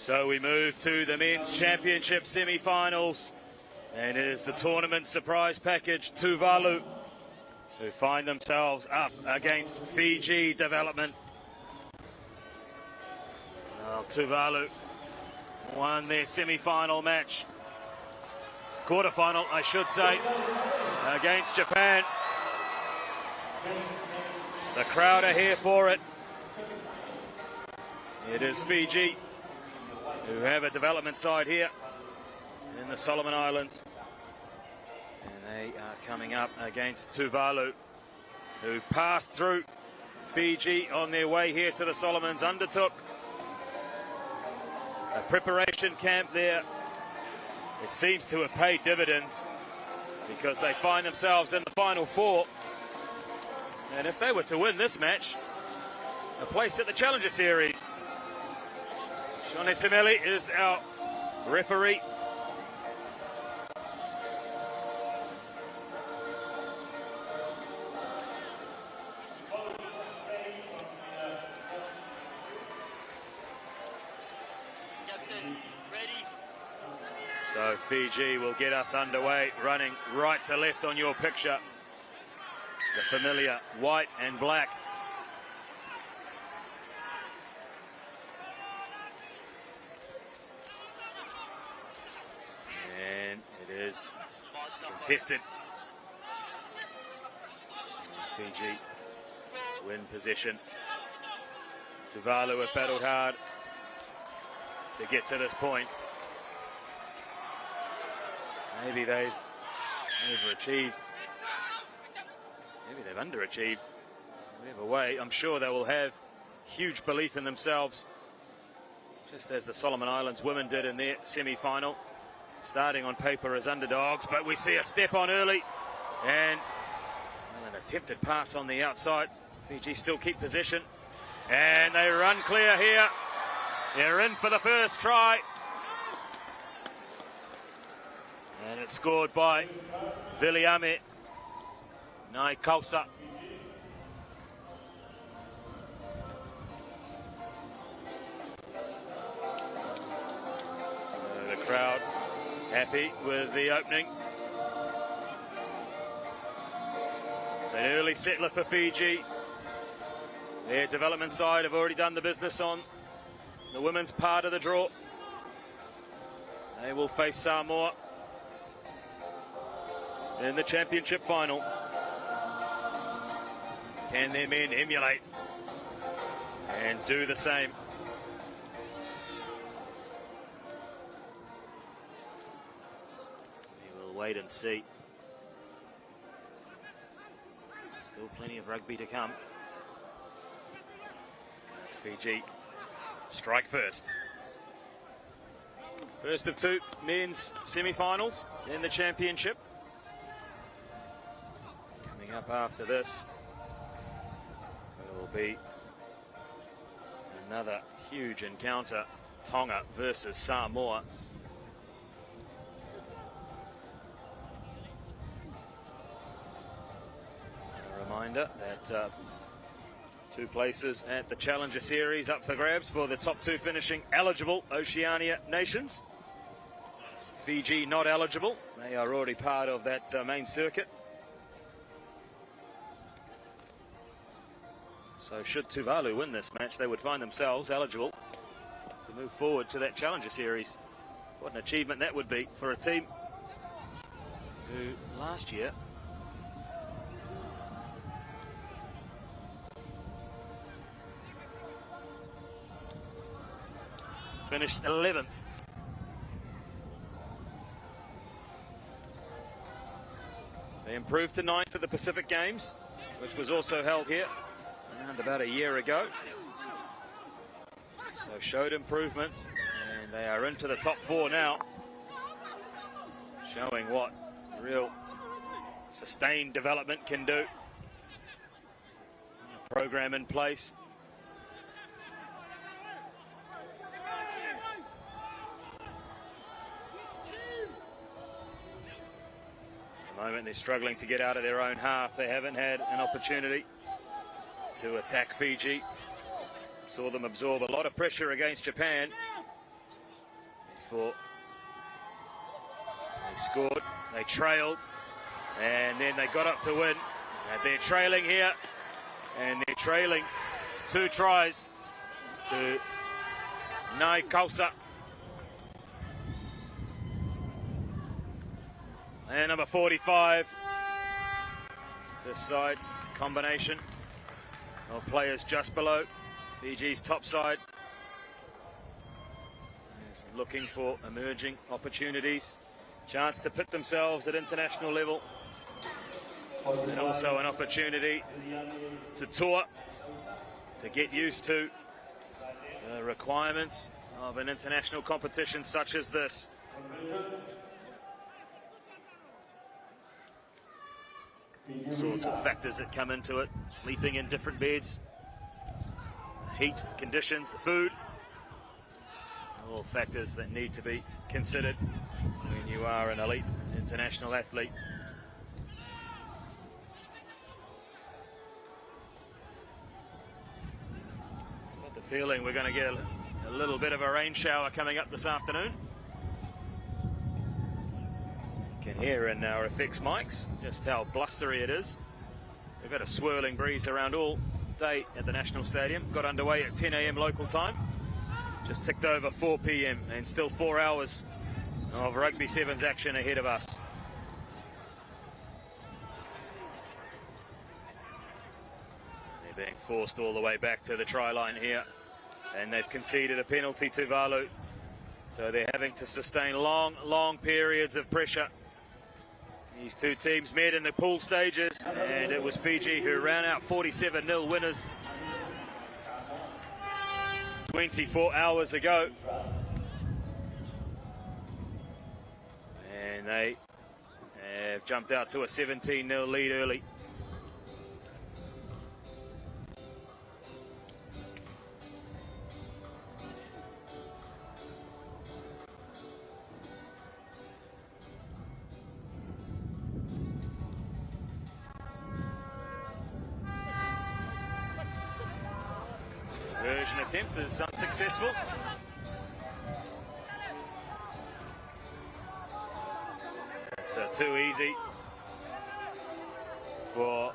So we move to the men's championship semi-finals, and it is the tournament surprise package Tuvalu, who find themselves up against Fiji development. Well, Tuvalu won their semi-final match, quarter-final I should say, against Japan. The crowd are here for it. It is Fiji who have a development side here in the Solomon Islands, and they are coming up against Tuvalu, who passed through Fiji on their way here to the Solomons, undertook a preparation camp there. It seems to have paid dividends because they find themselves in the final four, and if they were to win this match, a place at the Challenger Series. Johnny Simeli is our referee. Captain, ready? So Fiji will get us underway, running right to left on your picture. The familiar white and black. And it is contested. Fiji win possession. Tuvalu have battled hard to get to this point. Maybe they've overachieved. Maybe they've underachieved. Either way, I'm sure they will have huge belief in themselves, just as the Solomon Islands women did in their semi-final, starting on paper as underdogs. But we see a step on early, and well, an attempted pass on the outside. Fiji still keep possession, and they run clear here. They're in for the first try, and it's scored by Viliame Naikausa. The crowd happy with the opening. An early settler for Fiji. Their development side have already done the business on the women's part of the draw. They will face Samoa in the championship final. Can their men emulate and do the same? We will wait and see. Still plenty of rugby to come. Fiji strike first. First of two men's semi-finals in the championship. Coming up after this, it will be another huge encounter. Tonga versus Samoa. A reminder that two places at the Challenger Series up for grabs for the top two finishing eligible Oceania nations. Fiji not eligible. They are already part of that main circuit. So should Tuvalu win this match, they would find themselves eligible to move forward to that Challenger Series. What an achievement that would be for a team who last year finished 11th. They improved to 9th at the Pacific Games, which was also held here around about a year ago. So showed improvements, and they are into the top four now, showing what real sustained development can do. A program in place. Moment they're struggling to get out of their own half. They haven't had an opportunity to attack Fiji. Saw them absorb a lot of pressure against Japan. for. They scored, they trailed, and then they got up to win. They're trailing here, and they're trailing 2 tries to Nai Kausa. And number 45, this side, combination of players just below Fiji's top side. Is looking for emerging opportunities, chance to put themselves at international level, and also an opportunity to tour, to get used to the requirements of an international competition such as this. All sorts of factors that come into it, sleeping in different beds, heat, conditions, food, all factors that need to be considered when you are an elite international athlete. Got the feeling we're going to get a little bit of a rain shower coming up this afternoon. You can hear in our effects mics just how blustery it is. We've got a swirling breeze around all day at the National Stadium. Got underway at 10 a.m. local time. Just ticked over 4 p.m. and still 4 hours of Rugby Sevens action ahead of us. They're being forced all the way back to the try line here, and they've conceded a penalty to Tuvalu. So they're having to sustain long periods of pressure. These two teams met in the pool stages, and it was Fiji who ran out 47-0 winners 24 hours ago. And they have jumped out to a 17-0 lead early. Version attempt is unsuccessful. It's too easy for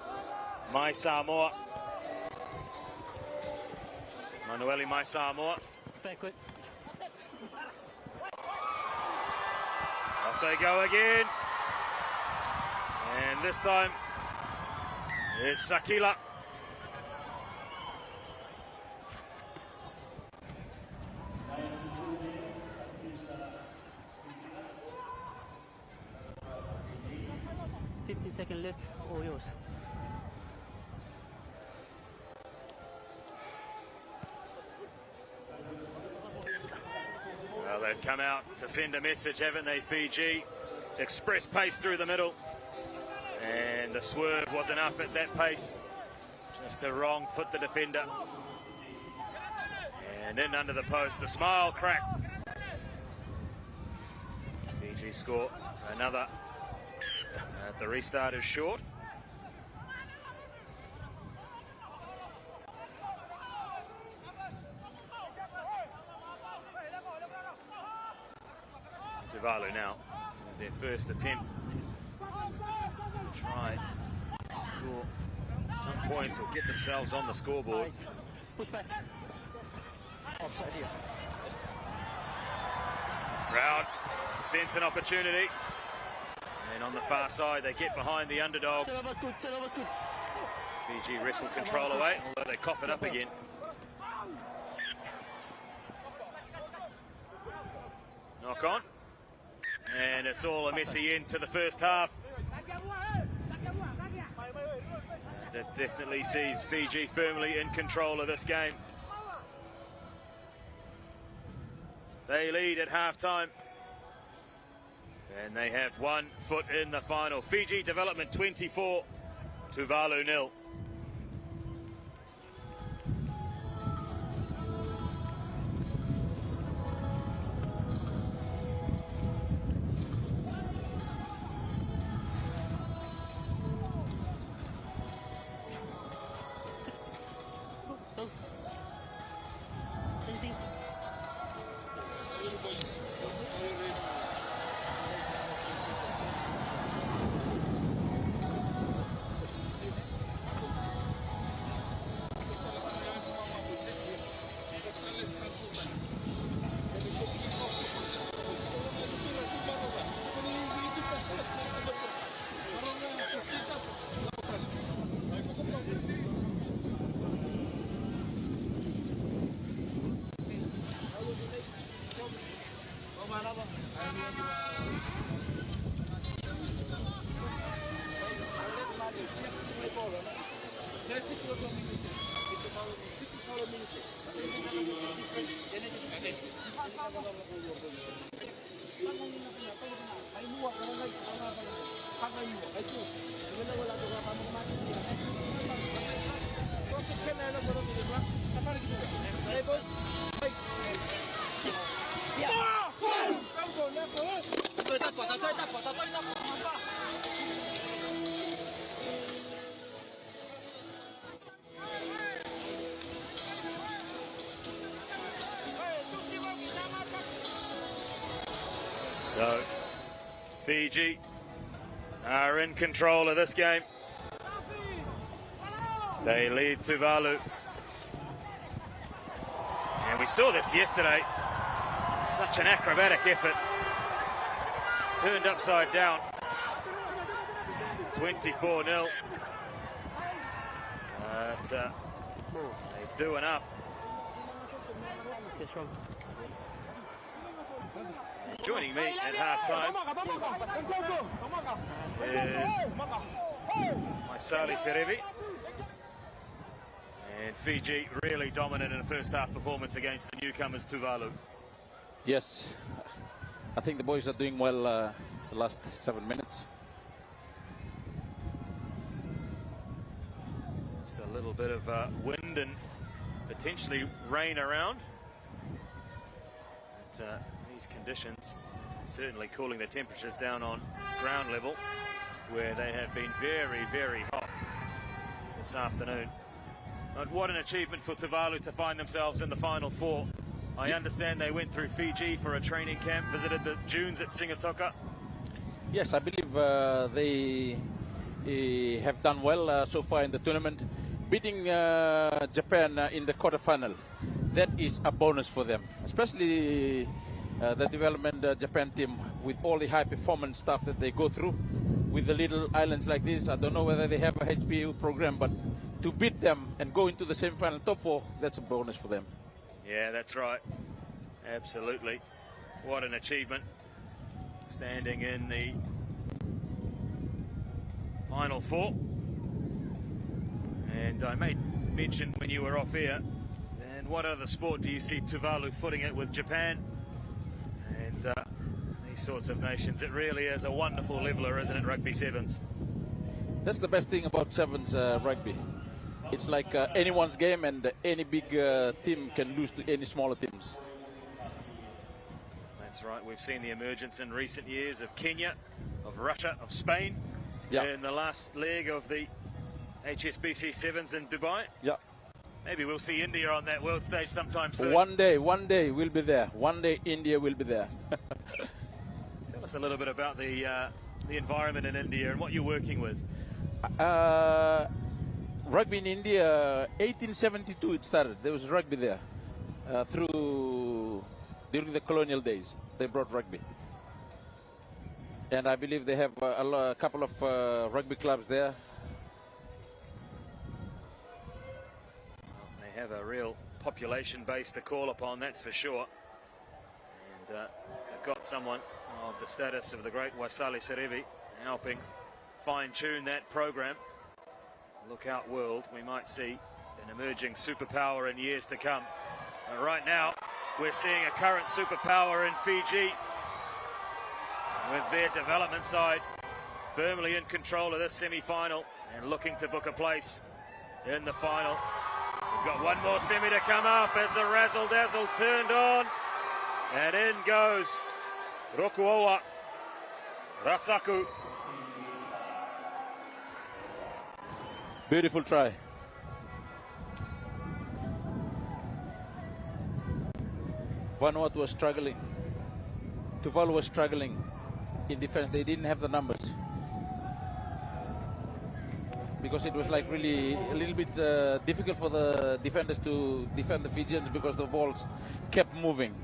Mai Samoa. Manueli Mai Samoa. Backward. Off they go again. And this time it's Sakila. Second left, all yours. Well, they've come out to send a message, haven't they, Fiji? Express pace through the middle. And the swerve was enough at that pace. Just to wrong foot the defender. And in under the post, the smile cracked. Fiji score another. The restart is short. Tuvalu now, their first attempt to try and score some points or get themselves on the scoreboard. Push back. Offside here. Brown sense an opportunity. And on the far side, they get behind the underdogs. Fiji wrestle control away, although they cough it up again. Knock on. And it's all a messy end to the first half. And it definitely sees Fiji firmly in control of this game. They lead at half-time. And they have 1 foot in the final. Fiji development 24, Tuvalu 0. So, Fiji are in control of this game. They lead Tuvalu. And we saw this yesterday. Such an acrobatic effort. Turned upside down. 24-0. But they do enough. Joining me at half-time is Maisali Serevi. And Fiji really dominant in a first-half performance against the newcomers Tuvalu. Yes, I think the boys are doing well the last 7 minutes. Just a little bit of wind and potentially rain around. But, these conditions certainly cooling the temperatures down on ground level, where they have been very, very hot this afternoon. But what an achievement for Tuvalu to find themselves in the final four. I understand they went through Fiji for a training camp, visited the dunes at Singatoka. Yes, I believe they have done well so far in the tournament, beating Japan in the quarterfinal. That is a bonus for them, especially the development Japan team, with all the high performance stuff that they go through with the little islands like this. I don't know whether they have a HPU program, but to beat them and go into the semi-final top four, that's a bonus for them. Yeah, that's right. Absolutely. What an achievement. Standing in the final four. And I made mention when you were off air, and what other sport do you see Tuvalu footing it with Japan? And these sorts of nations, it really is a wonderful leveler, isn't it, rugby sevens? That's the best thing about sevens rugby. It's like anyone's game, and any big team can lose to any smaller teams. That's right. We've seen the emergence in recent years of Kenya, of Russia, of Spain, in the last leg of the HSBC Sevens in Dubai. Yeah. Maybe we'll see India on that world stage sometime soon. One day we'll be there. One day India will be there. Tell us a little bit about the environment in India and what you're working with. Rugby in India, 1872 it started. There was rugby there during the colonial days. They brought rugby. And I believe they have a couple of rugby clubs there. They have a real population base to call upon, that's for sure. And they've got someone of the status of the great Maisali Serevi helping fine-tune that program. Look out, world, we might see an emerging superpower in years to come. And right now, we're seeing a current superpower in Fiji, with their development side firmly in control of this semi-final and looking to book a place in the final. We've got one more semi to come up as the razzle-dazzle turned on, and in goes Rokuoa Rasaku. Beautiful try. Vanuatu was struggling. Tuvalu was struggling in defense. They didn't have the numbers, because it was like really a little bit difficult for the defenders to defend the Fijians, because the balls kept moving.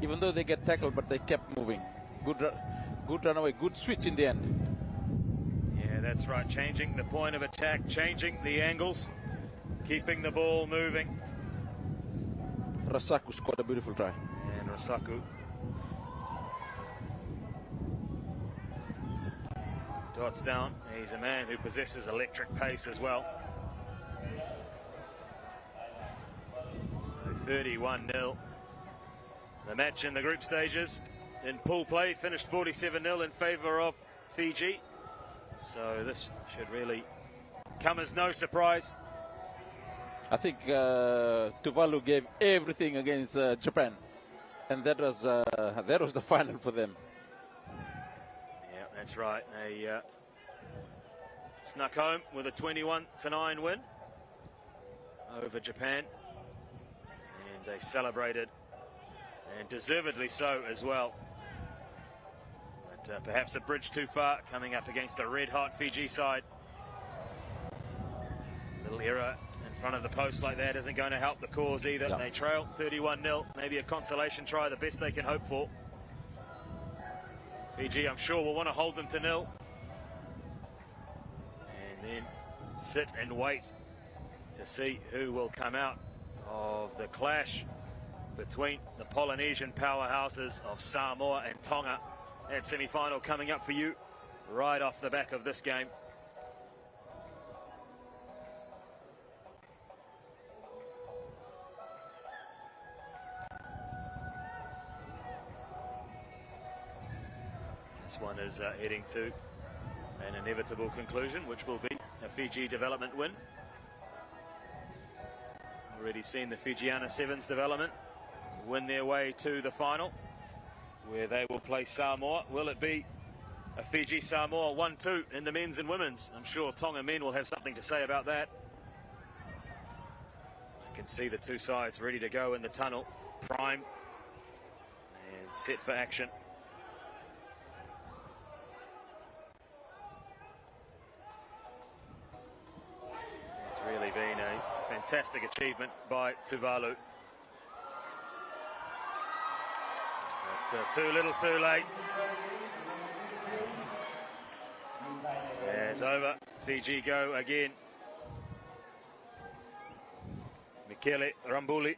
Even though they get tackled, but they kept moving. Good run away, good switch in the end. Yeah, that's right. Changing the point of attack, changing the angles, keeping the ball moving. Rasaku scored a beautiful try. And Rasaku Dots down. He's a man who possesses electric pace as well. So 31-0. The match in the group stages in pool play finished 47-0 in favour of Fiji. So this should really come as no surprise. I think Tuvalu gave everything against Japan, and that was the final for them. Yeah, that's right. They snuck home with a 21-9 win over Japan, and they celebrated, and deservedly so as well. But perhaps a bridge too far, coming up against a red-hot Fiji side. Little error in front of the post like that isn't going to help the cause either. Yeah. They trail 31-0. Maybe a consolation try, the best they can hope for. Fiji, I'm sure, will want to hold them to 0. And then sit and wait to see who will come out of the clash between the Polynesian powerhouses of Samoa and Tonga. That semi-final coming up for you right off the back of this game. This one is heading to an inevitable conclusion, which will be a Fiji development win. Already seen the Fijiana Sevens development win their way to the final, where they will play Samoa. Will it be a Fiji-Samoa 1-2 in the men's and women's? I'm sure Tonga men will have something to say about that. You can see the two sides ready to go in the tunnel, primed and set for action. It's really been a fantastic achievement by Tuvalu. Too little too late. It's over. Fiji go again. Michele Rambuli.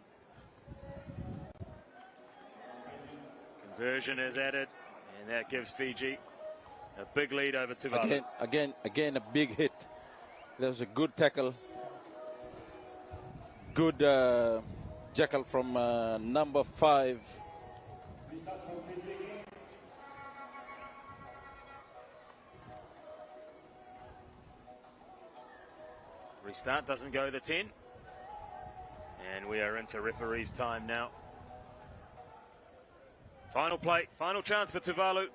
Conversion is added, and that gives Fiji a big lead over Tuvalu. Again, a big hit. There was a good tackle. Good jackal from number 5. Restart doesn't go to 10. And we are into referee's time now. Final play, final chance for Tuvalu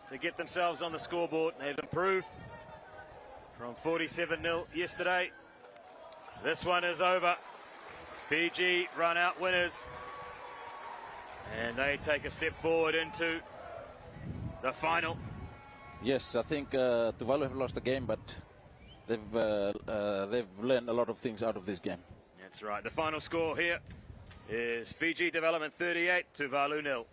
to get themselves on the scoreboard. They've improved from 47-0 yesterday. This one is over. Fiji run out winners. And they take a step forward into the final. Yes, I think Tuvalu have lost the game, but they've learned a lot of things out of this game. That's right. The final score here is Fiji Development 38, Tuvalu 0.